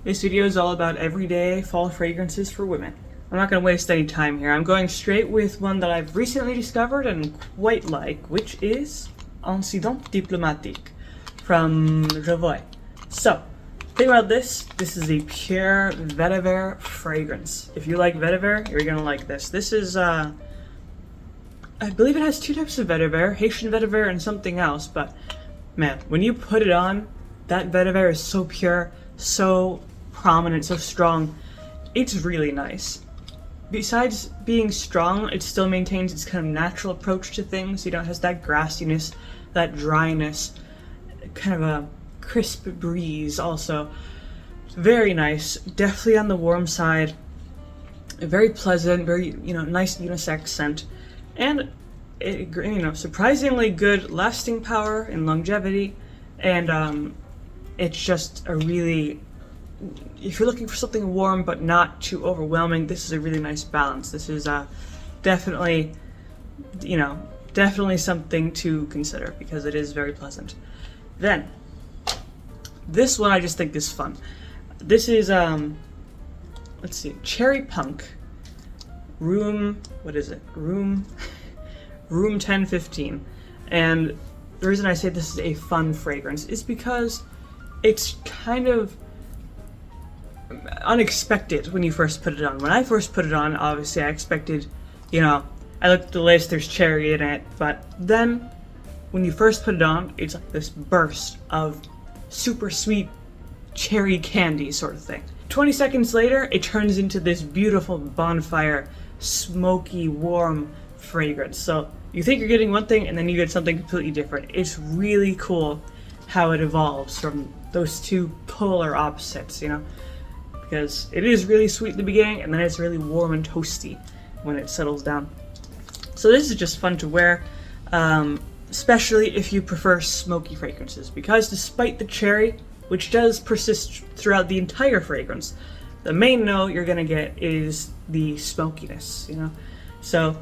This video is all about everyday fall fragrances for women. I'm not going to waste any time here. I'm going straight with one that I've recently discovered and quite like, which is Incident Diplomatique from Revoy. So, thing about this is a pure vetiver fragrance. If you like vetiver, you're going to like this. This is, I believe it has two types of vetiver, Haitian vetiver and something else, but man, when you put it on, that vetiver is so pure, so prominent, so strong. It's really nice. Besides being strong, it still maintains its kind of natural approach to things. You know, it has that grassiness, that dryness, kind of a crisp breeze also. Very nice, definitely on the warm side. Very pleasant, very, nice unisex scent. And, surprisingly good lasting power and longevity. And it's just a really, if you're looking for something warm but not too overwhelming, this is a really nice balance. This is definitely, definitely something to consider because it is very pleasant. Then, this one I just think is fun. This is, let's see, Cherry Punk, Room 1015. And the reason I say this is a fun fragrance is because it's kind of unexpected when you first put it on. When I first put it on, obviously I expected, I looked at the list, there's cherry in it, but then when you first put it on, it's like this burst of super sweet cherry candy sort of thing. 20 seconds later, it turns into this beautiful bonfire, smoky, warm fragrance. So you think you're getting one thing and then you get something completely different. It's really cool how it evolves from those two polar opposites, because it is really sweet in the beginning and then it's really warm and toasty when it settles down. So this is just fun to wear, especially if you prefer smoky fragrances, because despite the cherry, which does persist throughout the entire fragrance, the main note you're gonna get is the smokiness, So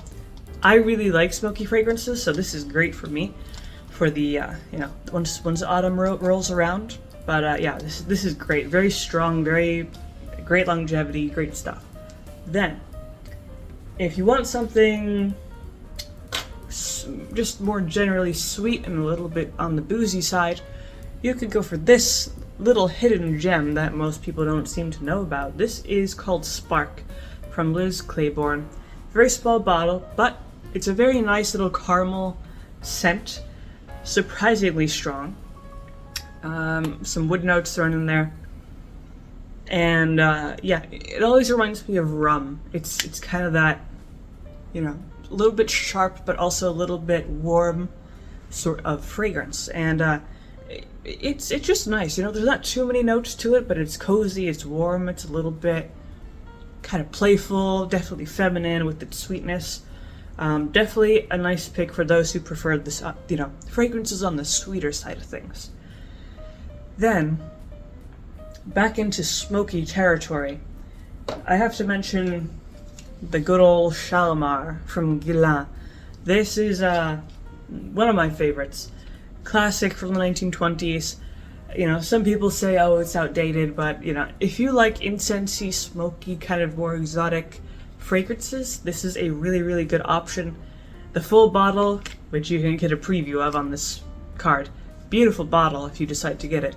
I really like smoky fragrances, so this is great for me for the, once autumn rolls around. But yeah, this is great. Very strong, very great longevity, great stuff. Then, if you want something just more generally sweet and a little bit on the boozy side, you could go for this little hidden gem that most people don't seem to know about. This is called Spark from Liz Claiborne. Very small bottle, but it's a very nice little caramel scent, surprisingly strong. Some wood notes thrown in there. And yeah, it always reminds me of rum. It's kind of that, a little bit sharp, but also a little bit warm sort of fragrance. And it's just nice, there's not too many notes to it, but it's cozy, it's warm, it's a little bit kind of playful, definitely feminine with its sweetness. Definitely a nice pick for those who prefer this, fragrances on the sweeter side of things. Then, back into smoky territory, I have to mention the good old Shalimar from Guerlain. This is one of my favorites. Classic from the 1920s. Some people say, oh, it's outdated, but, if you like incensey, smoky, kind of more exotic fragrances, this is a really, really good option. The full bottle, which you can get a preview of on this card. Beautiful bottle if you decide to get it.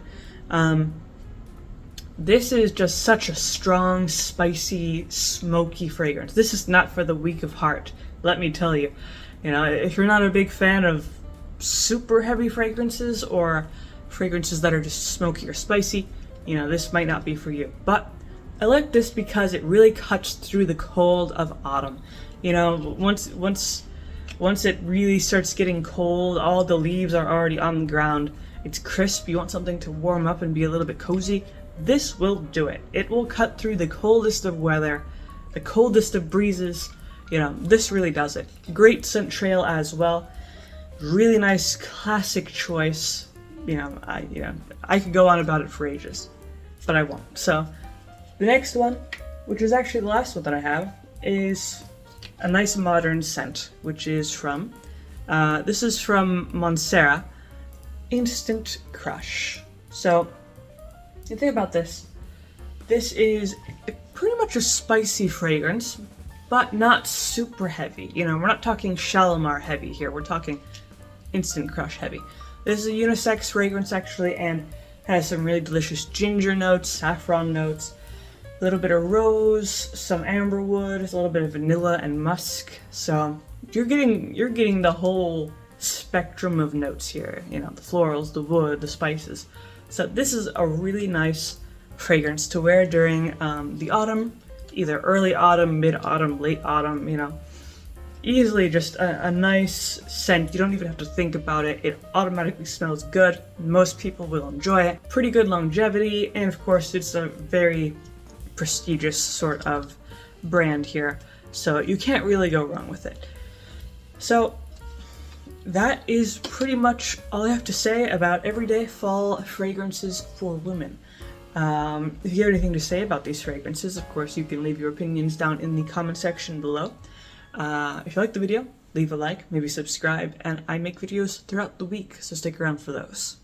This is just such a strong, spicy, smoky fragrance. This is not for the weak of heart, let me tell you. If you're not a big fan of super heavy fragrances or fragrances that are just smoky or spicy, this might not be for you. But I like this because it really cuts through the cold of autumn. Once it really starts getting cold, all the leaves are already on the ground. It's crisp, you want something to warm up and be a little bit cozy. This will do it. It will cut through the coldest of weather, the coldest of breezes. This really does it. Great scent trail as well. Really nice, classic choice. I could go on about it for ages, but I won't. So, the next one, which is actually the last one that I have, is a nice modern scent, which is from, this is from Mancera, Instant Crush. So, the thing about this This is pretty much a spicy fragrance, but not super heavy. You know, we're not talking Shalimar heavy here, we're talking Instant Crush heavy. This is a unisex fragrance actually, and has some really delicious ginger notes, saffron notes, a little bit of rose, some amberwood, a little bit of vanilla and musk. So you're getting the whole spectrum of notes here. You know, the florals, the wood, the spices. So this is a really nice fragrance to wear during the autumn, either early autumn, mid-autumn, late autumn, you know. Easily just a nice scent. You don't even have to think about it. It automatically smells good. Most people will enjoy it. Pretty good longevity, and of course it's a very prestigious sort of brand here, so you can't really go wrong with it. So that is pretty much all I have to say about everyday fall fragrances for women. If you have anything to say about these fragrances, of course you can leave your opinions down in the comment section below. If you like the video, leave a like, maybe subscribe, and I make videos throughout the week, so stick around for those.